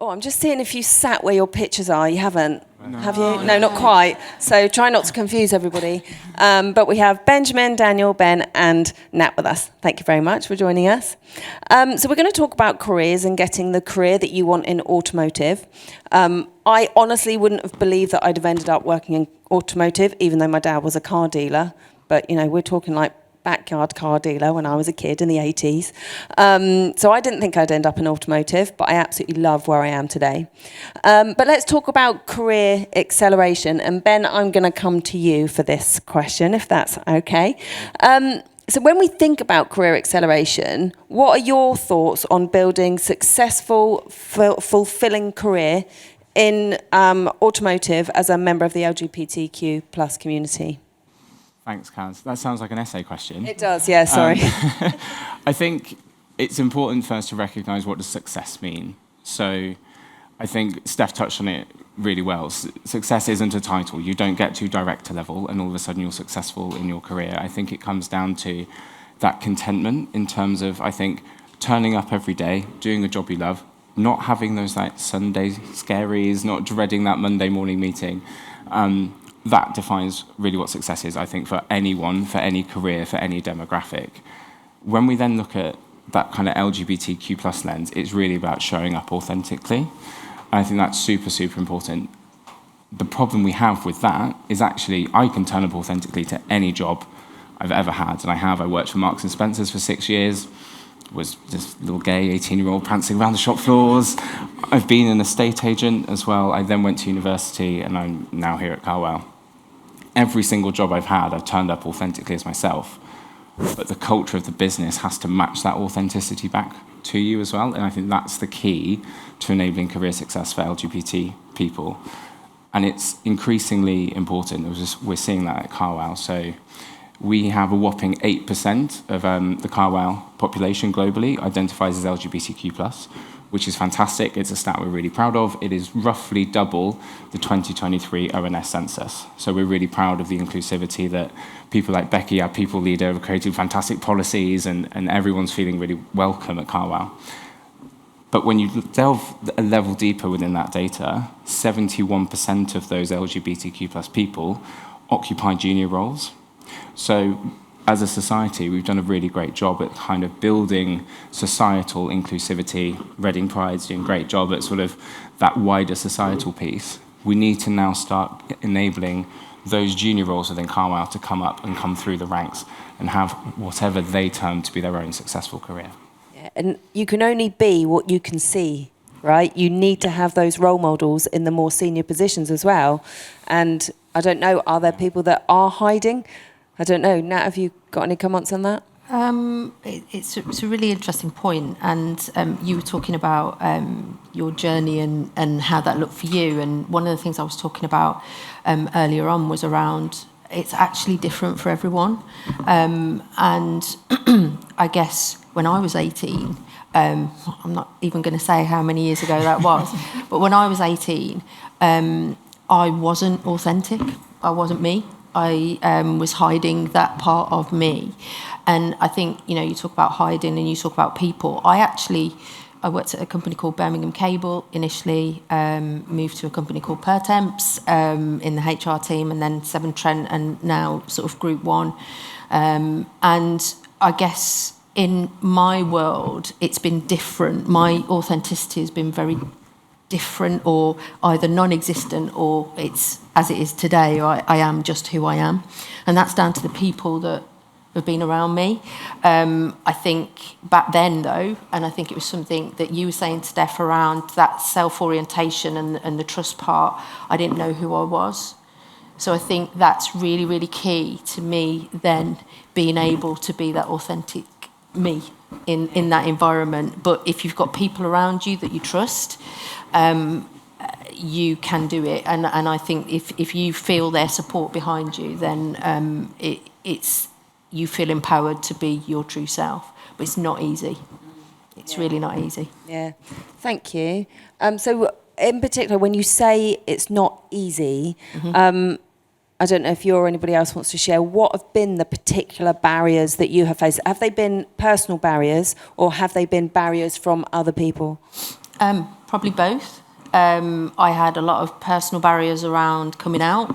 Oh, I'm just seeing if you sat where your pictures are. You haven't, No. have you? No, not quite. So try not to confuse everybody. But we have Benjamin, Daniel, Ben, and Nat with us. Thank you very much for joining us. So we're going to talk about careers and getting the career that you want in automotive. I honestly wouldn't have believed that I'd have ended up working in automotive, even though my dad was a car dealer. But, you know, we're talking like backyard car dealer when I was a kid in the 80s. So I didn't think I'd end up in automotive, but I absolutely love where I am today. But let's talk about career acceleration. And Ben, I'm going to come to you for this question, if that's okay. So when we think about career acceleration, what are your thoughts on building successful, fulfilling career in automotive as a member of the LGBTQ plus community? Thanks, Caz. That sounds like an essay question. It does, yeah, sorry. I think it's important first to recognise what does success mean. So I think Steph touched on it really well. Success isn't a title. You don't get to director level and all of a sudden you're successful in your career. I think it comes down to that contentment in terms of, I think, turning up every day, doing a job you love, not having those like Sunday scaries, not dreading that Monday morning meeting. That defines really what success is, I think, for anyone, for any career, for any demographic. When we then look at that kind of LGBTQ plus lens, it's really about showing up authentically. I think that's super, super important. The problem we have with that is actually I can turn up authentically to any job I've ever had, and I have. I worked for Marks & Spencer's for 6 years, was this little gay 18-year-old prancing around the shop floors. I've been an estate agent as well. I then went to university, and I'm now here at Carwow. Every single job I've had, I've turned up authentically as myself. But the culture of the business has to match that authenticity back to you as well. And I think that's the key to enabling career success for LGBT people. And it's increasingly important. We're seeing that at Carwow. So we have a whopping 8% of the Carwow population globally identifies as LGBTQ+, which is fantastic. It's a stat we're really proud of. It is roughly double the 2023 ONS census. So we're really proud of the inclusivity that people like Becky, our people leader, have created fantastic policies and everyone's feeling really welcome at Carwow. But when you delve a level deeper within that data, 71% of those LGBTQ+ people occupy junior roles. So as a society, we've done a really great job at kind of building societal inclusivity. Reading Pride's doing a great job at sort of that wider societal piece. We need to now start enabling those junior roles within Carwow to come up and come through the ranks and have whatever they term to be their own successful career. Yeah, and you can only be what you can see, right? You need to have those role models in the more senior positions as well. And I don't know, are there people that are hiding? I don't know. Nat, have you got any comments on that? It's a really interesting point, and you were talking about your journey and how that looked for you. And one of the things I was talking about earlier on was around it's actually different for everyone. And I guess when I was 18, I'm not even going to say how many years ago that was, but when I was 18, I wasn't authentic. I wasn't me. I was hiding that part of me. And I think, you know, you talk about hiding and you talk about people. I worked at a company called Birmingham Cable initially, moved to a company called Pertemps in the HR team, and then Severn Trent, and now sort of Group One. And I guess in my world, it's been different. My authenticity has been very different, or either non-existent, or it's as it is today. I am just who I am, and that's down to the people that have been around me. I think back then, though, and I think it was something that you were saying, Steph, around that self-orientation and the trust part, I didn't know who I was. So I think that's really, really key to me then, being able to be that authentic me in that environment. But if you've got people around you that you trust, you can do it. And I think if you feel their support behind you, then it's you feel empowered to be your true self. But it's not easy. It's really not easy. Yeah, thank you. So in particular, when you say it's not easy, I don't know if you or anybody else wants to share, what have been the particular barriers that you have faced? Have they been personal barriers, or have they been barriers from other people? probably both. I had a lot of personal barriers around coming out,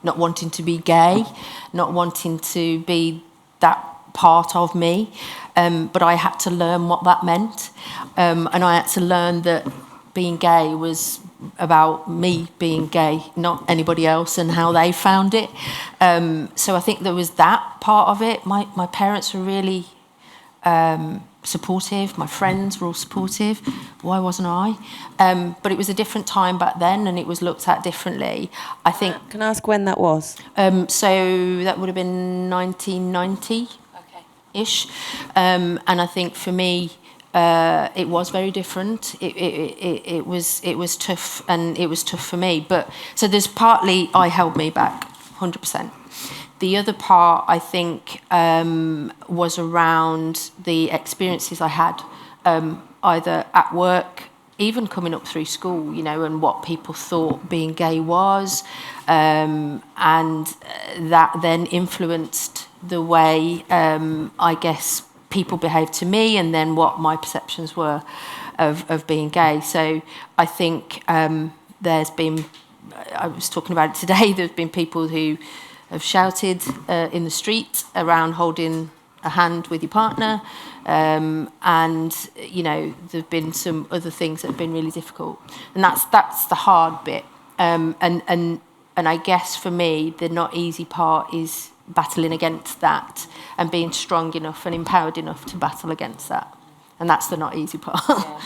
not wanting to be gay, not wanting to be that part of me, but I had to learn what that meant, and I had to learn that being gay was about me being gay, not anybody else, and how they found it. So I think there was that part of it. My parents were really supportive. My friends were all supportive. Why wasn't I? But it was a different time back then, and it was looked at differently. I think. Can I ask when that was? So that would have been 1990-ish, and I think for me, it was very different. It was tough, and it was tough for me. But so there's partly I held me back, 100%. The other part, I think, was around the experiences I had, either at work, even coming up through school, and what people thought being gay was, and that then influenced the way, I guess, people behaved to me, and then what my perceptions were of being gay. So I think there's been, I was talking about it today, there's been people who have shouted in the street around holding a hand with your partner, and there've been some other things that have been really difficult, and that's the hard bit. And I guess for me, the not easy part is battling against that and being strong enough and empowered enough to battle against that, and that's the not easy part. Yeah.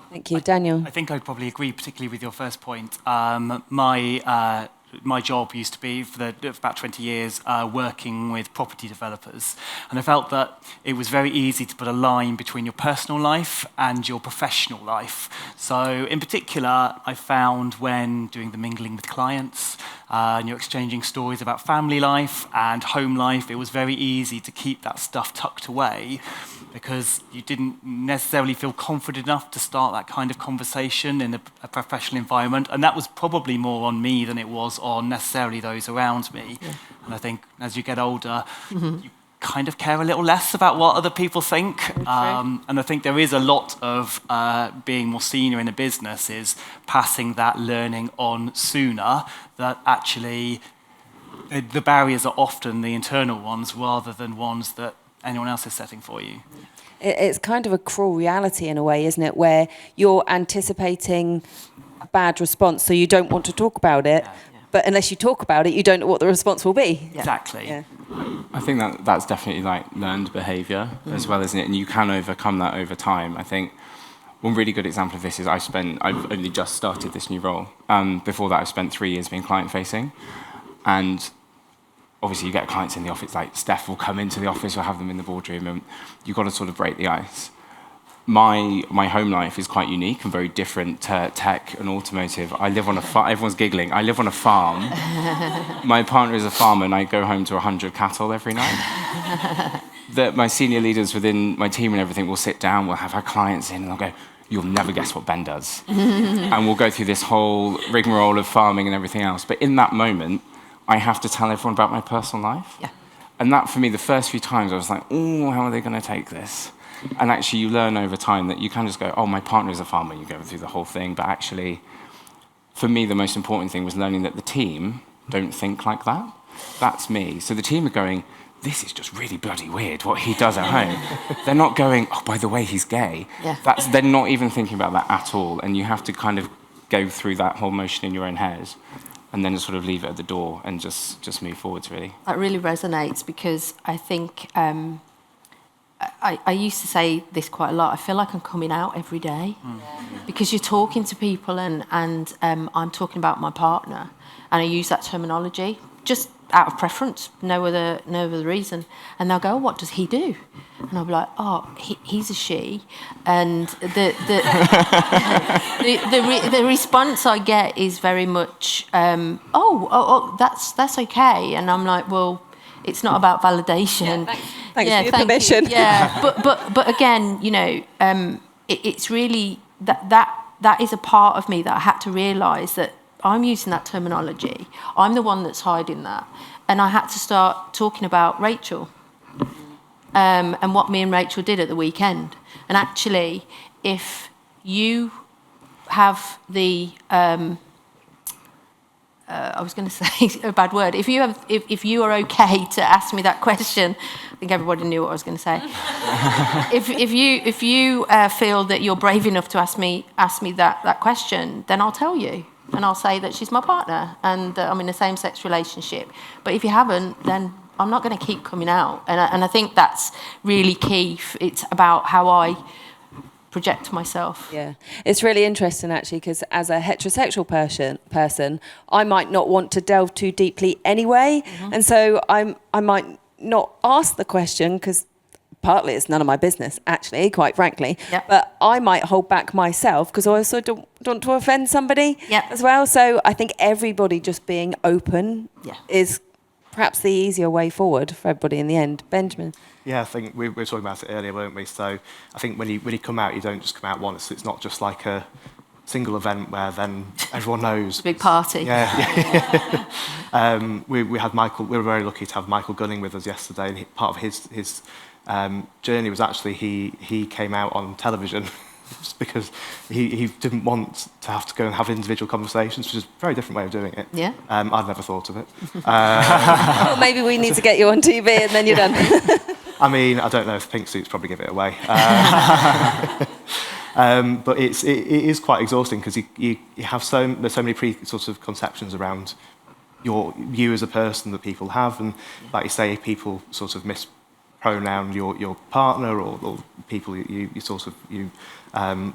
Thank you, Daniel. I think I'd probably agree, particularly with your first point. My job used to be, for about 20 years, working with property developers. And I felt that it was very easy to put a line between your personal life and your professional life. So in particular, I found when doing the mingling with clients, and you're exchanging stories about family life and home life, it was very easy to keep that stuff tucked away, because you didn't necessarily feel confident enough to start that kind of conversation in a professional environment. And that was probably more on me than it was on necessarily those around me. Yeah. And I think as you get older, you kind of care a little less about what other people think. And I think there is a lot of being more senior in a business is passing that learning on sooner, that actually the barriers are often the internal ones rather than ones that anyone else is setting for you. It's kind of a cruel reality in a way, isn't it, where you're anticipating a bad response, so you don't want to talk about it, but unless you talk about it, you don't know what the response will be. Yeah. Exactly. Yeah. I think that's definitely like learned behaviour as well, isn't it? And you can overcome that over time. I think one really good example of this is I've only just started this new role. Before that, I've spent 3 years being client-facing, and obviously you get clients in the office, like Steph will come into the office, we'll have them in the boardroom, and you've got to sort of break the ice. My home life is quite unique and very different to tech and automotive. I live on a farm. Everyone's giggling. I live on a farm. My partner is a farmer, and I go home to 100 cattle every night. My senior leaders within my team and everything will sit down, we'll have our clients in, and they'll go, "You'll never guess what Ben does." And we'll go through this whole rigmarole of farming and everything else. But in that moment, I have to tell everyone about my personal life. Yeah. And that, for me, the first few times, I was like, "Oh, how are they going to take this?" And actually, you learn over time that you can just go, "Oh, my partner is a farmer," you go through the whole thing. But actually, for me, the most important thing was learning that the team don't think like that. That's me. So the team are going, "This is just really bloody weird, what he does at home." They're not going, "Oh, by the way, he's gay." Yeah. They're not even thinking about that at all. And you have to kind of go through that whole motion in your own head, and then just sort of leave it at the door and just move forwards, really. That really resonates, because I think I used to say this quite a lot. I feel like I'm coming out every day, because you're talking to people, and I'm talking about my partner, and I use that terminology just out of preference, no other reason. And they'll go, "Oh, what does he do?" And I'll be like, "Oh, he's a she." And the response I get is very much, "Oh, that's okay." And I'm like, "Well, it's not about validation." Yeah, thanks for your permission. Yeah, but again, it's really that is a part of me that I had to realise that I'm using that terminology. I'm the one that's hiding that, and I had to start talking about Rachel, and what me and Rachel did at the weekend. And actually, if you have the I was going to say a bad word. If you are okay to ask me that question, I think everybody knew what I was going to say. if you feel that you're brave enough to ask me that question, then I'll tell you, and I'll say that she's my partner and I'm in a same-sex relationship. But if you haven't, then I'm not going to keep coming out. And I think that's really key. It's about how I project myself. Yeah, it's really interesting actually, because as a heterosexual person, I might not want to delve too deeply anyway, and so I might not ask the question because partly it's none of my business, actually, quite frankly. Yep. But I might hold back myself because I also don't want to offend somebody as well. So I think everybody just being open is perhaps the easier way forward for everybody in the end. Benjamin. Yeah, I think we were talking about it earlier, weren't we? So I think when you come out, you don't just come out once. It's not just like a single event where then everyone knows. Big party. Yeah. We had Michael. We were very lucky to have Michael Gunning with us yesterday, and part of his journey was actually he came out on television just because he didn't want to have to go and have individual conversations, which is a very different way of doing it. Yeah. I'd never thought of it. Well, maybe we need to get you on TV and then you're done. I mean, I don't know if pink suits probably give it away. But it is quite exhausting because you have there's so many sort of conceptions around you as a person that people have, and like you say, people sort of mispronoun your partner or people you sort of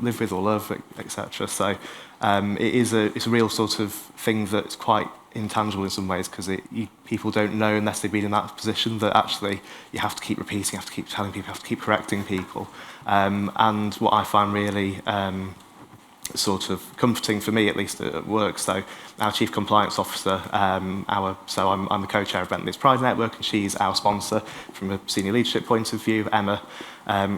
live with or love, etc. So it's a real sort of thing that's quite intangible in some ways, because people don't know unless they've been in that position that actually you have to keep repeating, you have to keep telling people, you have to keep correcting people. And what I find really sort of comforting for me, at least at work, so our Chief Compliance Officer, I'm the co-chair of Bentley's Pride Network, and she's our sponsor from a senior leadership point of view, Emma.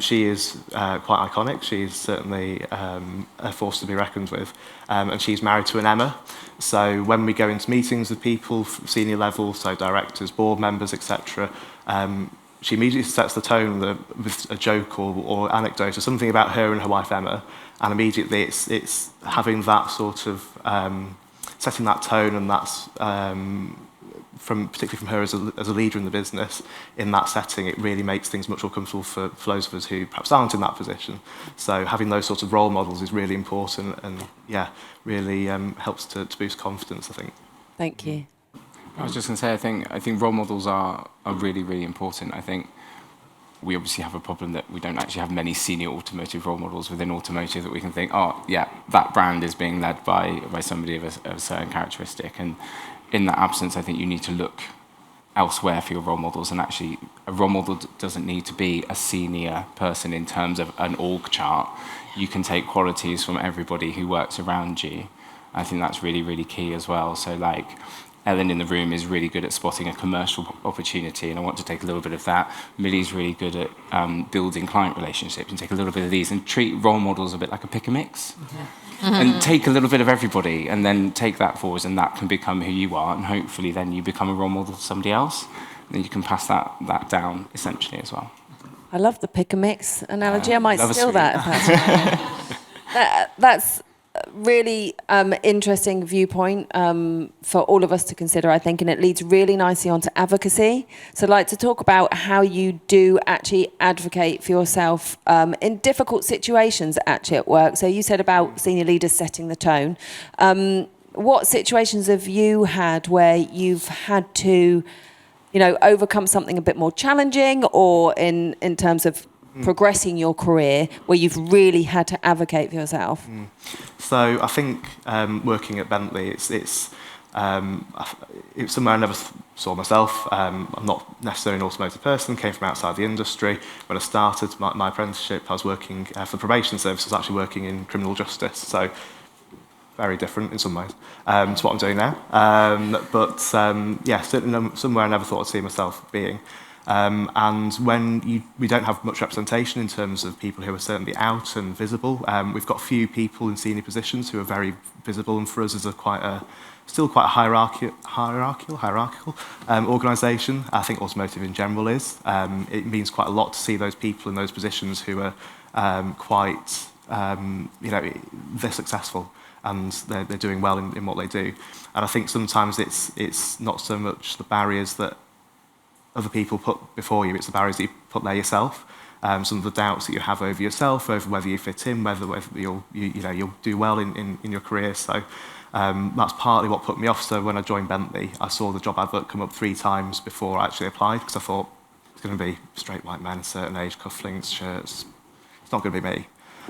She is quite iconic. She's certainly a force to be reckoned with, and she's married to an Emma. So when we go into meetings with people, senior level, so directors, board members, etc., she immediately sets the tone with a joke or anecdote or something about her and her wife Emma, and immediately it's having that sort of setting that tone, and that's particularly from her as a leader in the business in that setting. It really makes things much more comfortable for those of us who perhaps aren't in that position. So having those sorts of role models is really important, and really helps to boost confidence, I think. Thank you. I was just going to say, I think role models are really, really important. I think we obviously have a problem that we don't actually have many senior automotive role models within automotive that we can think, oh, yeah, that brand is being led by somebody of a certain characteristic. And in that absence, I think you need to look elsewhere for your role models. And actually, a role model doesn't need to be a senior person in terms of an org chart. You can take qualities from everybody who works around you. I think that's really, really key as well. So, like, Ellen in the room is really good at spotting a commercial opportunity, and I want to take a little bit of that. Millie's really good at building client relationships, and take a little bit of these and treat role models a bit like a pick and mix. And take a little bit of everybody and then take that forward, and that can become who you are, and hopefully then you become a role model to somebody else. And then you can pass that down essentially as well. I love the pick and mix analogy. I might steal that. That's really interesting viewpoint for all of us to consider, I think, and it leads really nicely onto advocacy. So I'd like to talk about how you do actually advocate for yourself in difficult situations actually at work. So you said about senior leaders setting the tone. What situations have you had where you've had to, overcome something a bit more challenging, or in terms of progressing your career, where you've really had to advocate for yourself? So I think working at Bentley, it's somewhere I never saw myself. I'm not necessarily an automotive person, came from outside the industry. When I started my apprenticeship, I was working for probation service. I was actually working in criminal justice, so very different in some ways to what I'm doing now. But certainly somewhere I never thought I'd see myself being. And when we don't have much representation in terms of people who are certainly out and visible. We've got few people in senior positions who are very visible, and for us is still quite a hierarchical organisation. I think automotive in general is. It means quite a lot to see those people in those positions who are quite they're successful and they're doing well in what they do. And I think sometimes it's not so much the barriers that other people put before you, it's the barriers that you put there yourself. Some of the doubts that you have over yourself, over whether you fit in, whether you'll do well in your career. So that's partly what put me off. So when I joined Bentley, I saw the job advert come up 3 times before I actually applied, because I thought it's going to be straight white men, certain age, cufflinks, shirts. It's not going to be me.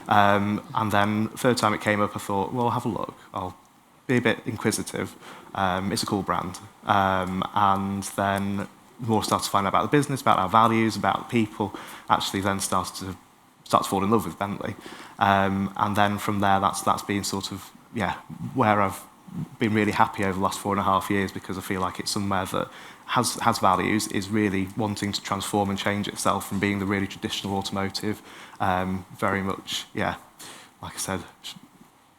And then the 3rd time it came up, I thought, well, I'll have a look. I'll be a bit inquisitive. It's a cool brand. And then the more I started to find out about the business, about our values, about the people, actually then start to fall in love with Bentley. And then from there, that's been sort of, where I've been really happy over the last 4.5 years, because I feel like it's somewhere that has values, is really wanting to transform and change itself from being the really traditional automotive, very much, like I said,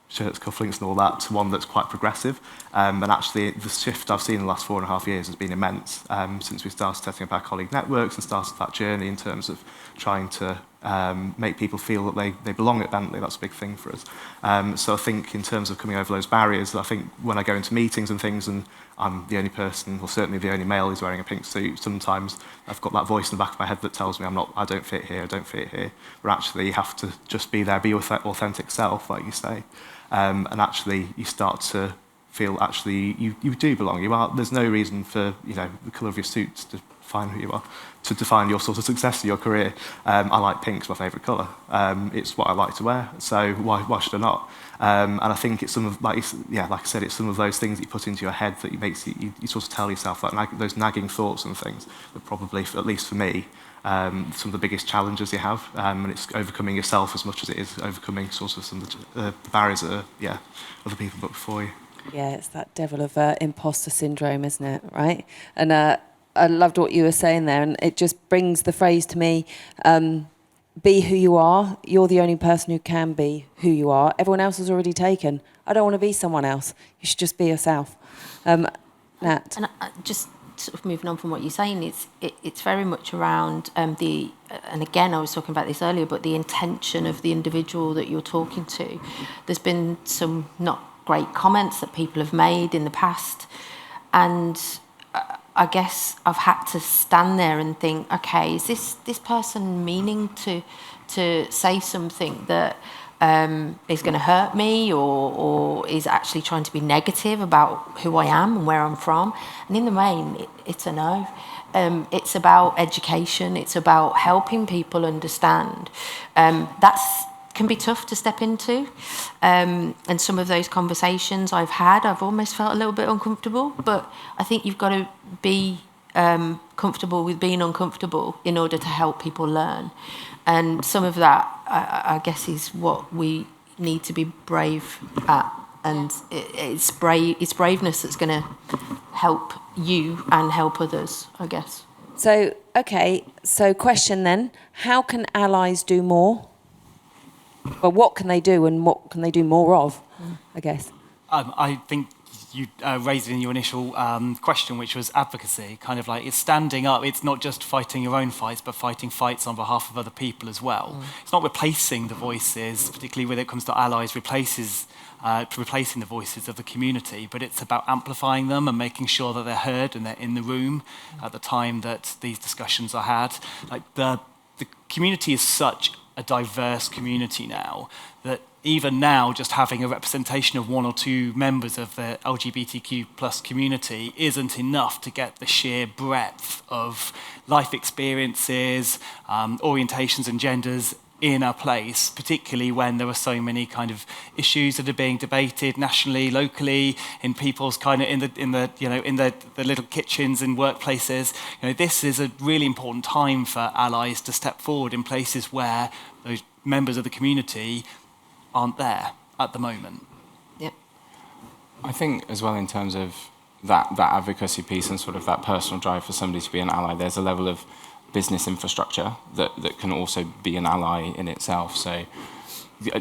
shirts, cufflinks and all that, to one that's quite progressive. And actually the shift I've seen in the last 4.5 years has been immense, since we started setting up our colleague networks and started that journey in terms of trying to make people feel that they belong at Bentley. That's a big thing for us. So I think in terms of coming over those barriers, I think when I go into meetings and things and I'm the only person, or certainly the only male who's wearing a pink suit, sometimes I've got that voice in the back of my head that tells me I don't fit here. But actually you have to just be there, be your authentic self, like you say. And actually you start to feel actually you do belong. There's no reason for the colour of your suit to define who you are, to define your sort of success in your career. I like pink, it's my favourite colour. It's what I like to wear, so why should I not? And I think it's some of, like I said, it's some of those things that you put into your head that you sort of tell yourself, like those nagging thoughts and things that probably, at least for me, some of the biggest challenges you have, and it's overcoming yourself as much as it is overcoming sort of some of the barriers that are, other people put before you. Yeah, it's that devil of imposter syndrome, isn't it? Right? And I loved what you were saying there, and it just brings the phrase to me, be who you are. You're the only person who can be who you are. Everyone else is already taken. I don't want to be someone else. You should just be yourself. Nat? And just sort of moving on from what you're saying, it's very much around and again, I was talking about this earlier, but the intention of the individual that you're talking to. There's been some not great comments that people have made in the past, and I guess I've had to stand there and think, okay, is this person meaning to say something that is going to hurt me, or is actually trying to be negative about who I am and where I'm from? And in the main, it's a no. It's about education. It's about helping people understand. That's can be tough to step into, and some of those conversations I've had, I've almost felt a little bit uncomfortable, but I think you've got to be comfortable with being uncomfortable in order to help people learn. And some of that, I guess, is what we need to be brave at, and it's braveness that's going to help you and help others, I guess. So question then, how can allies do more? Well, what can they do, and what can they do more of, I guess? I think you raised it in your initial question, which was advocacy. Kind of like, it's standing up. It's not just fighting your own fights, but fighting fights on behalf of other people as well. It's not replacing the voices, particularly when it comes to allies, replacing the voices of the community, but it's about amplifying them and making sure that they're heard and they're in the room at the time that these discussions are had. Like the community is such a diverse community now that even now just having a representation of 1 or 2 members of the LGBTQ plus community isn't enough to get the sheer breadth of life experiences, orientations and genders in a place, particularly when there are so many kind of issues that are being debated nationally, locally, in people's kind of in the little kitchens and workplaces. This is a really important time for allies to step forward in places where those members of the community aren't there at the moment. Yep. I think as well, in terms of that advocacy piece and sort of that personal drive for somebody to be an ally, there's a level of business infrastructure that can also be an ally in itself. So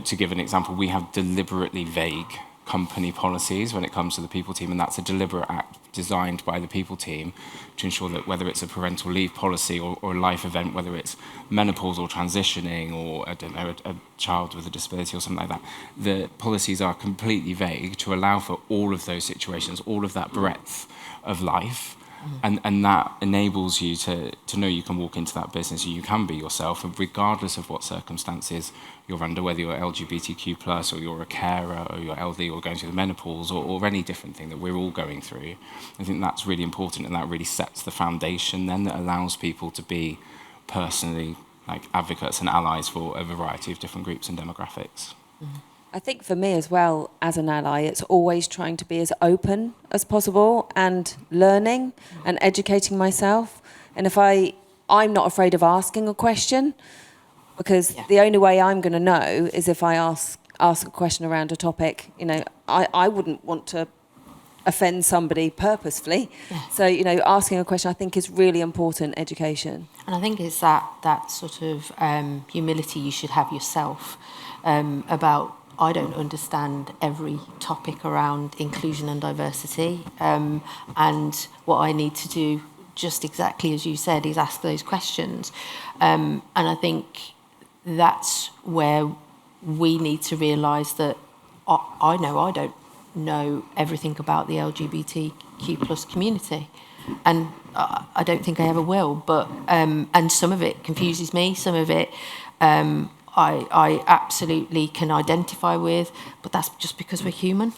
to give an example, we have deliberately vague company policies when it comes to the people team, and that's a deliberate act designed by the people team to ensure that whether it's a parental leave policy or a life event, whether it's menopause or transitioning or, I don't know, a child with a disability or something like that, the policies are completely vague to allow for all of those situations, all of that breadth of life. And that enables you to know you can walk into that business and you can be yourself, and regardless of what circumstances you're under, whether you're LGBTQ+, or you're a carer, or you're elderly, or going through the menopause, or any different thing that we're all going through. I think that's really important, and that really sets the foundation then that allows people to be personally like advocates and allies for a variety of different groups and demographics. I think for me as well, as an ally, it's always trying to be as open as possible and learning and educating myself. And if I'm not afraid of asking a question, because the only way I'm going to know is if I ask a question around a topic. You know, I wouldn't want to offend somebody purposefully. Yeah. So, you know, asking a question I think is really important education. And I think it's that sort of humility you should have yourself about, I don't understand every topic around inclusion and diversity, and what I need to do, just exactly as you said, is ask those questions. And I think that's where we need to realise that I know I don't know everything about the LGBTQ+ community, and I don't think I ever will. But and some of it confuses me, some of it I absolutely can identify with, but that's just because we're human.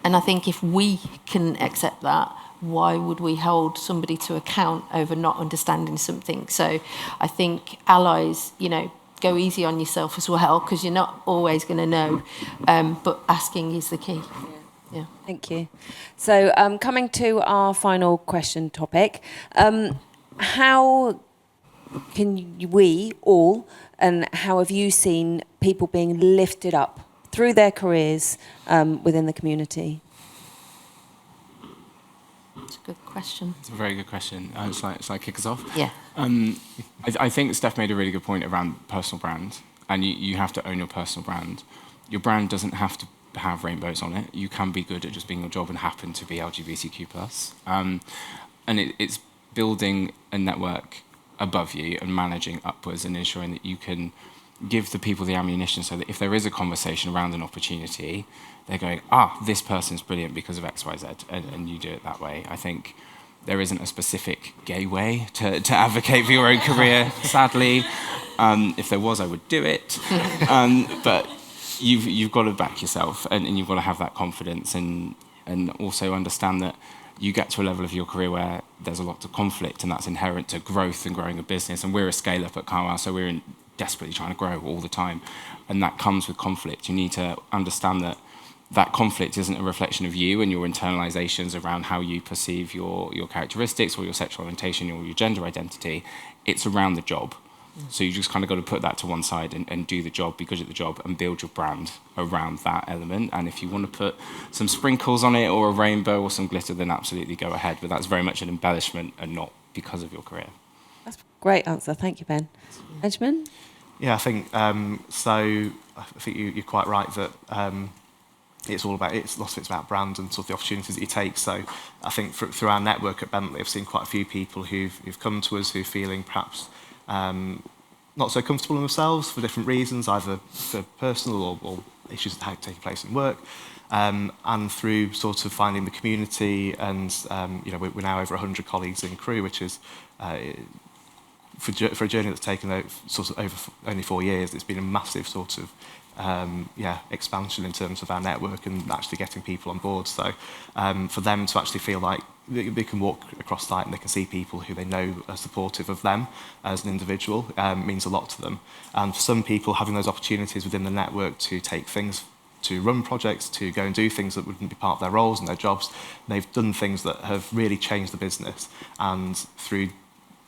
And I think if we can accept that, why would we hold somebody to account over not understanding something? So I think allies, you know, go easy on yourself as well, because you're not always going to know, but asking is the key. Yeah. Thank you. So coming to our final question topic, how can we all, and how have you seen people being lifted up through their careers within the community? It's a good question. It's a very good question. Shall I kick us off? Yeah. I think Steph made a really good point around personal brand, and you have to own your personal brand. Your brand doesn't have to have rainbows on it. You can be good at just being your job and happen to be LGBTQ+. And it's building a network above you and managing upwards and ensuring that you can give the people the ammunition so that if there is a conversation around an opportunity, they're going, this person's brilliant because of X, Y, Z, and you do it that way. I think there isn't a specific gay way to advocate for your own career, sadly. If there was, I would do it. But you've got to back yourself, and you've got to have that confidence, and also understand that you get to a level of your career where there's a lot of conflict, and that's inherent to growth and growing a business. And we're a scale-up at Carwow, so we're desperately trying to grow all the time. And that comes with conflict. You need to understand that conflict isn't a reflection of you and your internalizations around how you perceive your characteristics or your sexual orientation or your gender identity. It's around the job. So you just kind of got to put that to one side and do the job, be good at the job, and build your brand around that element. And if you want to put some sprinkles on it or a rainbow or some glitter, then absolutely go ahead. But that's very much an embellishment and not because of your career. That's a great answer. Thank you, Ben. Benjamin? Yeah, I think so. I think you're quite right that it's lots of it's about brand and sort of the opportunities that you take. So I think through our network at Bentley, I've seen quite a few people who've come to us who are feeling perhaps not so comfortable in themselves for different reasons, either for personal or issues that are taking place in work. And through sort of finding the community, and we're now over 100 colleagues in Crew, which is for a journey that's taken over only 4 years. It's been a massive sort of expansion in terms of our network and actually getting people on board. So for them to actually feel like they can walk across site and they can see people who they know are supportive of them as an individual means a lot to them. And for some people, having those opportunities within the network to take things, to run projects, to go and do things that wouldn't be part of their roles and their jobs, they've done things that have really changed the business. And through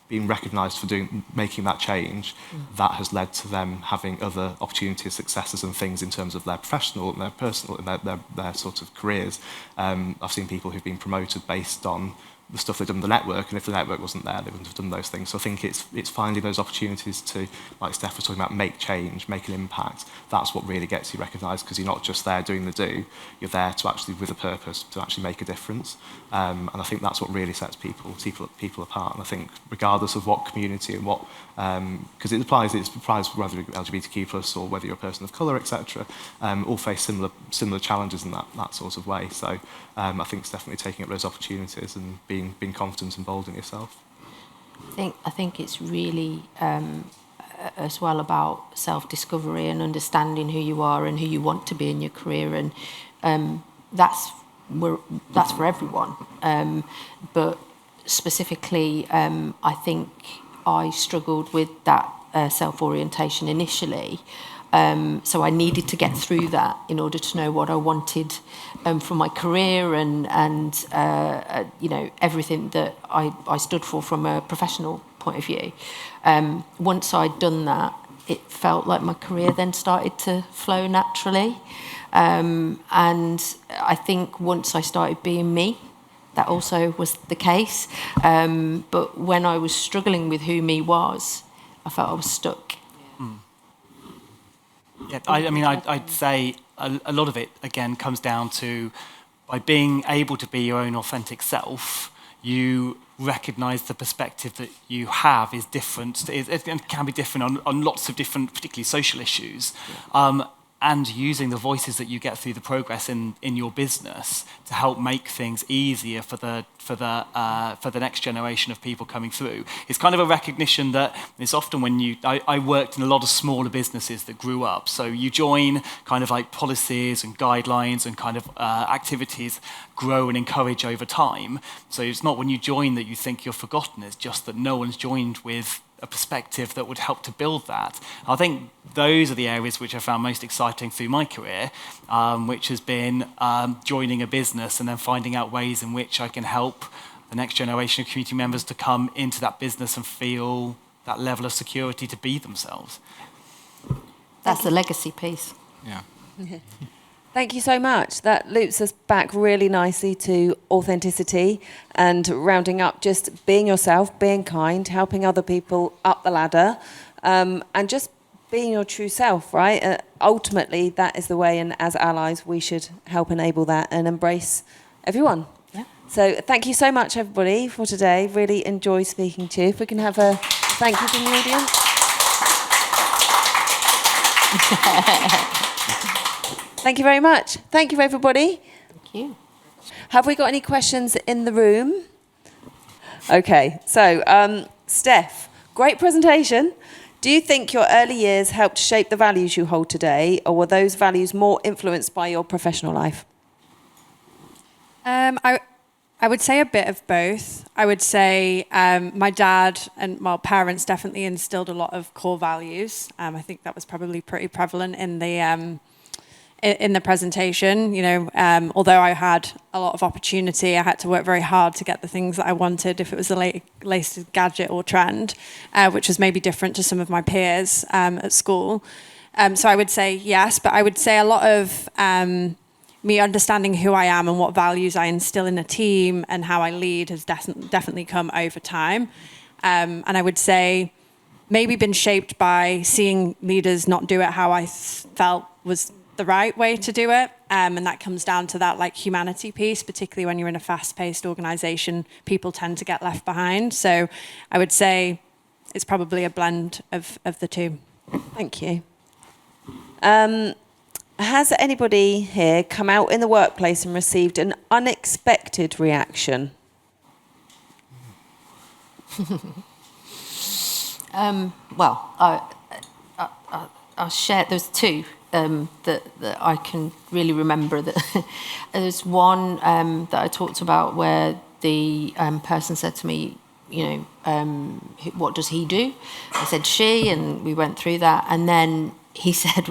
being recognised for making that change, that has led to them having other opportunities, successes and things in terms of their professional and their personal and their sort of careers. I've seen people who've been promoted based on the stuff they've done with the network, and if the network wasn't there, they wouldn't have done those things. So I think it's finding those opportunities to, like Steph was talking about, make change, make an impact. That's what really gets you recognised, because you're not just there doing the do, you're there to actually, with a purpose, to actually make a difference. And I think that's what really sets people apart. And I think regardless of what community and what, because it applies whether you're LGBTQ+, or whether you're a person of colour, etc., all face similar challenges in that sort of way. So I think it's definitely taking up those opportunities and being confident and bold in yourself. I think it's really as well about self-discovery and understanding who you are and who you want to be in your career, and that's for everyone. But specifically, I think I struggled with that self-orientation initially. So I needed to get through that in order to know what I wanted from my career and everything that I stood for from a professional point of view. Once I'd done that, it felt like my career then started to flow naturally. And I think once I started being me, that also was the case. But when I was struggling with who me was, I felt I was stuck. Yeah, I'd say a lot of it, again, comes down to, by being able to be your own authentic self, you recognise the perspective that you have is different. It can be different on lots of different, particularly social issues. Yeah. And using the voices that you get through the progress in your business to help make things easier for the next generation of people coming through. It's kind of a recognition that it's often when I worked in a lot of smaller businesses that grew up. So you join kind of like policies and guidelines and kind of activities grow and encourage over time. So it's not when you join that you think you're forgotten. It's just that no one's joined with a perspective that would help to build that. I think those are the areas which I found most exciting through my career, which has been joining a business and then finding out ways in which I can help the next generation of community members to come into that business and feel that level of security to be themselves. That's the legacy piece. Yeah. Thank you so much. That loops us back really nicely to authenticity and rounding up just being yourself, being kind, helping other people up the ladder, and just being your true self, right? Ultimately, that is the way, and as allies, we should help enable that and embrace everyone. Yeah. So thank you so much, everybody, for today. Really enjoyed speaking to you. If we can have a thank you from the audience. Thank you very much. Thank you, everybody. Thank you. Have we got any questions in the room? Okay, so Steph, great presentation. Do you think your early years helped shape the values you hold today, or were those values more influenced by your professional life? I would say a bit of both. I would say my dad and parents definitely instilled a lot of core values. I think that was probably pretty prevalent in the presentation. Although I had a lot of opportunity, I had to work very hard to get the things that I wanted if it was the latest gadget or trend, which was maybe different to some of my peers at school. So I would say yes, but I would say a lot of me understanding who I am and what values I instill in a team and how I lead has definitely come over time. And I would say maybe been shaped by seeing leaders not do it how I felt was the right way to do it. And that comes down to that humanity piece, particularly when you're in a fast-paced organization, people tend to get left behind. So I would say it's probably a blend of the two. Thank you. Has anybody here come out in the workplace and received an unexpected reaction? I'll share. There's two that I can really remember. That there's one that I talked about where the person said to me, what does he do? I said she, and we went through that, and then he said,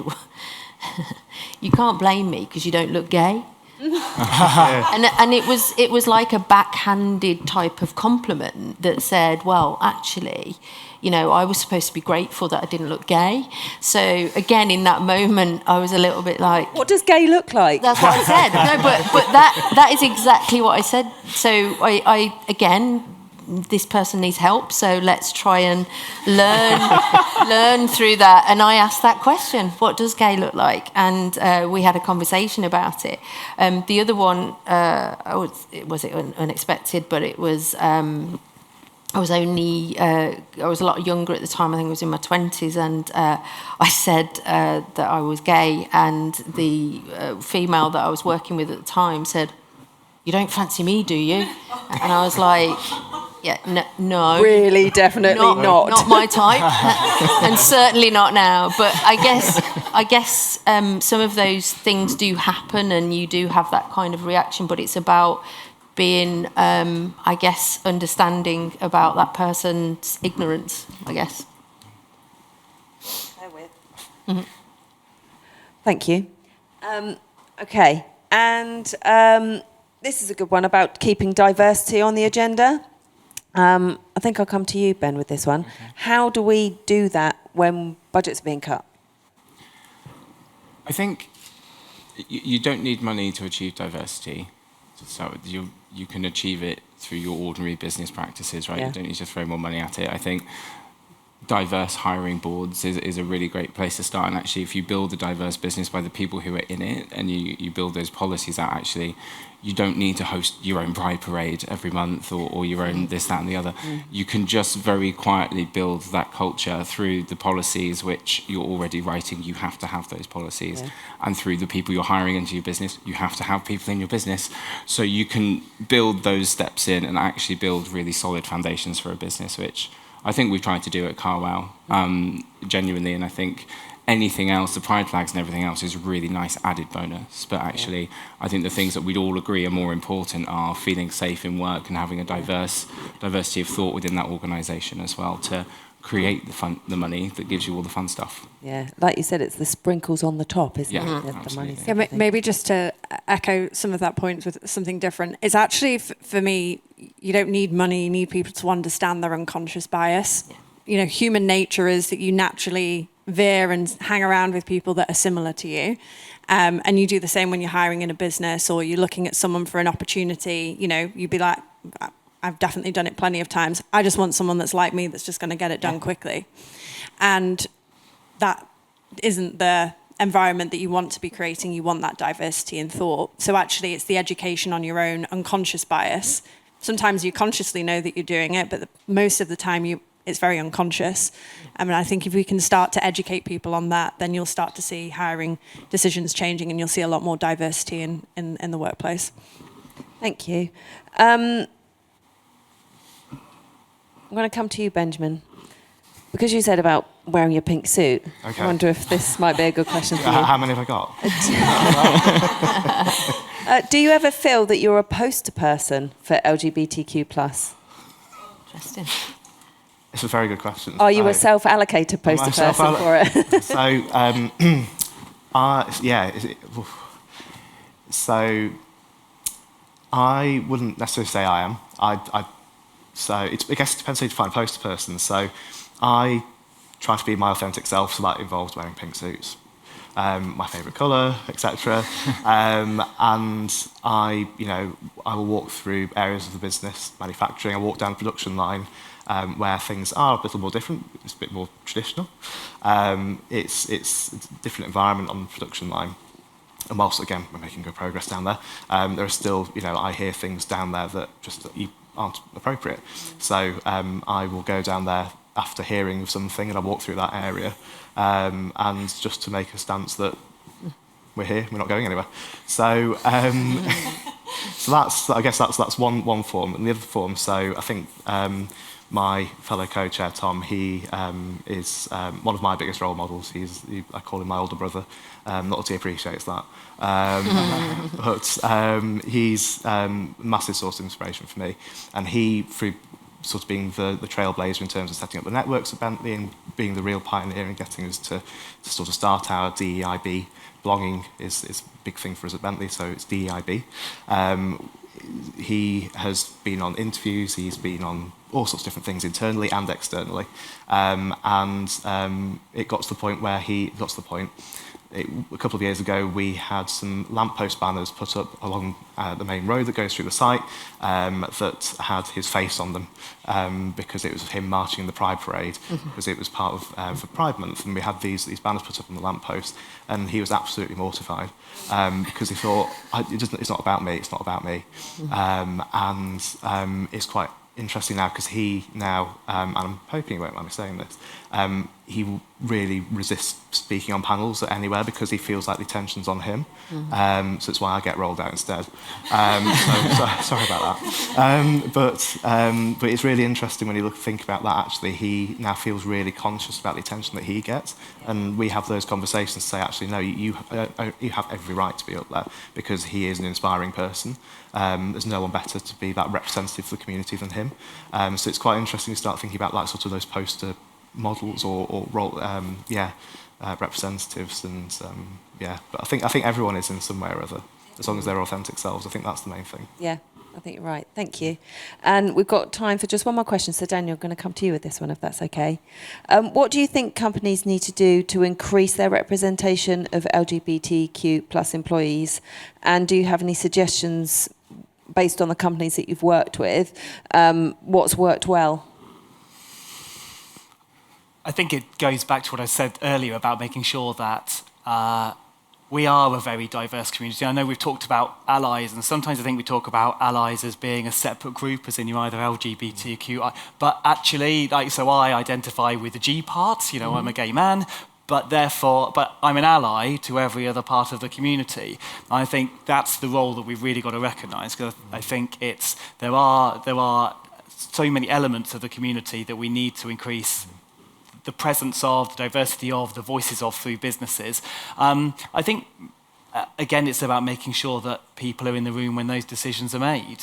you can't blame me because you don't look gay. And it was like a backhanded type of compliment that said, well, actually, you know, I was supposed to be grateful that I didn't look gay. So again, in that moment, I was a little bit like, What does gay look like? that's what I said. No, but that is exactly what I said. So I again, this person needs help, so let's try and learn through that. And I asked that question, what does gay look like? And we had a conversation about it. The other one, was unexpected, but it was, I was a lot younger at the time. I think I was in my 20s, and I said that I was gay, and the female that I was working with at the time said, "You don't fancy me, do you?" And I was like, "Yeah, no. Really, definitely not. Not my type, and certainly not now." But I guess some of those things do happen, and you do have that kind of reaction. But it's about being, I guess, understanding about that person's ignorance, I guess. Mm-hmm. Thank you. Okay, and this is a good one about keeping diversity on the agenda. I think I'll come to you, Ben, with this one. Okay. How do we do that when budgets are being cut? I think you don't need money to achieve diversity. So you can achieve it through your ordinary business practices, right? Yeah. You don't need to throw more money at it. I think diverse hiring boards is a really great place to start. And actually, if you build a diverse business by the people who are in it, and you build those policies out, actually, you don't need to host your own pride parade every month or your own this, that, and the other. You can just very quietly build that culture through the policies which you're already writing. You have to have those policies. Yeah. And through the people you're hiring into your business, you have to have people in your business. So you can build those steps in and actually build really solid foundations for a business, which I think we've tried to do at Carwow, genuinely. And I think anything else, the pride flags and everything else, is a really nice added bonus. But actually, I think the things that we'd all agree are more important are feeling safe in work and having a diversity of thought within that organisation as well, to create the money that gives you all the fun stuff. Yeah, like you said, it's the sprinkles on the top, isn't it? The money. Yeah, maybe just to echo some of that point with something different. It's actually, for me, you don't need money, you need people to understand their unconscious bias. Yeah. You know, human nature is that you naturally veer and hang around with people that are similar to you. And you do the same when you're hiring in a business or you're looking at someone for an opportunity. You know, you'd be like, I've definitely done it plenty of times. I just want someone that's like me, that's just going to get it done quickly. And that isn't the environment that you want to be creating. You want that diversity in thought. So actually, it's the education on your own unconscious bias. Sometimes you consciously know that you're doing it, but most of the time it's very unconscious. I mean, I think if we can start to educate people on that, then you'll start to see hiring decisions changing and you'll see a lot more diversity in the workplace. Thank you. I'm going to come to you, Benjamin. Because you said about wearing your pink suit, okay. I wonder if this might be a good question for you. How many have I got? Do you ever feel that you're a poster person for LGBTQ+? Interesting. It's a very good question. Are you a self-allocated poster person for it? So I wouldn't necessarily say I am. I guess it depends how you define poster person. So I try to be my authentic self, so that involves wearing pink suits, my favourite colour, etc. And I will walk through areas of the business, manufacturing. I walk down the production line where things are a little more different. It's a bit more traditional. It's a different environment on the production line. And whilst, again, we're making good progress down there, there are still, I hear things down there that just aren't appropriate. So I will go down there after hearing of something and I walk through that area and just to make a stance that we're here, we're not going anywhere. So so that's one form. And the other form, so I think my fellow co-chair, Tom, he is one of my biggest role models. I call him my older brother. Not that he appreciates that. But he's a massive source of inspiration for me. And he, through sort of being the trailblazer in terms of setting up the networks at Bentley and being the real pioneer and getting us to sort of start our DEIB. Belonging is a big thing for us at Bentley, so it's DEIB. he has been on interviews, he's been on all sorts of different things internally and externally. It got to the point where a couple of years ago, we had some lamppost banners put up along the main road that goes through the site that had his face on them because it was him marching in the Pride Parade, because it was part of for Pride Month, and we had these banners put up on the lamppost, and he was absolutely mortified because he thought, it's not about me, it's not about me. It's quite interesting now because he now, and I'm hoping he won't mind me saying this, he really resists speaking on panels anywhere because he feels like the attention's on him. So it's why I get rolled out instead. Sorry about that. But it's really interesting when you think about that. Actually, he now feels really conscious about the attention that he gets, and we have those conversations to say, actually, no, you have every right to be up there because he is an inspiring person. There's no one better to be that representative for the community than him. So it's quite interesting to start thinking about like sort of those poster models or role, representatives, and But I think everyone is in some way or other, as long as they're authentic selves. I think that's the main thing. Yeah, I think you're right. Thank you. And we've got time for just one more question. So Daniel, I'm going to come to you with this one, if that's okay. What do you think companies need to do to increase their representation of LGBTQ plus employees? And do you have any suggestions based on the companies that you've worked with? What's worked well? I think it goes back to what I said earlier about making sure that we are a very diverse community. I know we've talked about allies, and sometimes I think we talk about allies as being a separate group, as in you're either LGBTQI, but actually, so I identify with the G part, I'm a gay man, but I'm an ally to every other part of the community. And I think that's the role that we've really got to recognise, because I think there are so many elements of the community that we need to increase the presence of, the diversity of, the voices of through businesses. I think, again, it's about making sure that people are in the room when those decisions are made.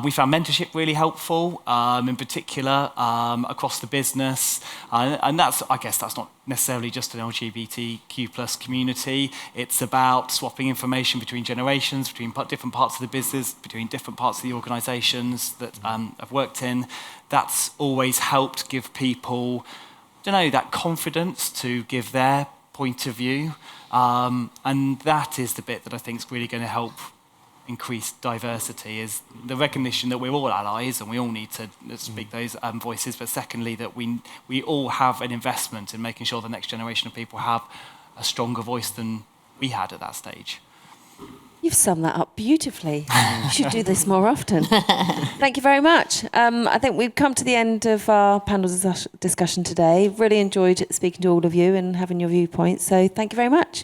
We found mentorship really helpful, in particular, across the business. And I guess that's not necessarily just an LGBTQ plus community. It's about swapping information between generations, between different parts of the business, between different parts of the organisations that I've worked in. That's always helped give people, that confidence to give their point of view. And that is the bit that I think is really going to help increase diversity, is the recognition that we're all allies and we all need to speak those voices, but secondly, that we all have an investment in making sure the next generation of people have a stronger voice than we had at that stage. You've summed that up beautifully. You should do this more often. Thank you very much. I think we've come to the end of our panel discussion today. Really enjoyed speaking to all of you and having your viewpoints. So thank you very much.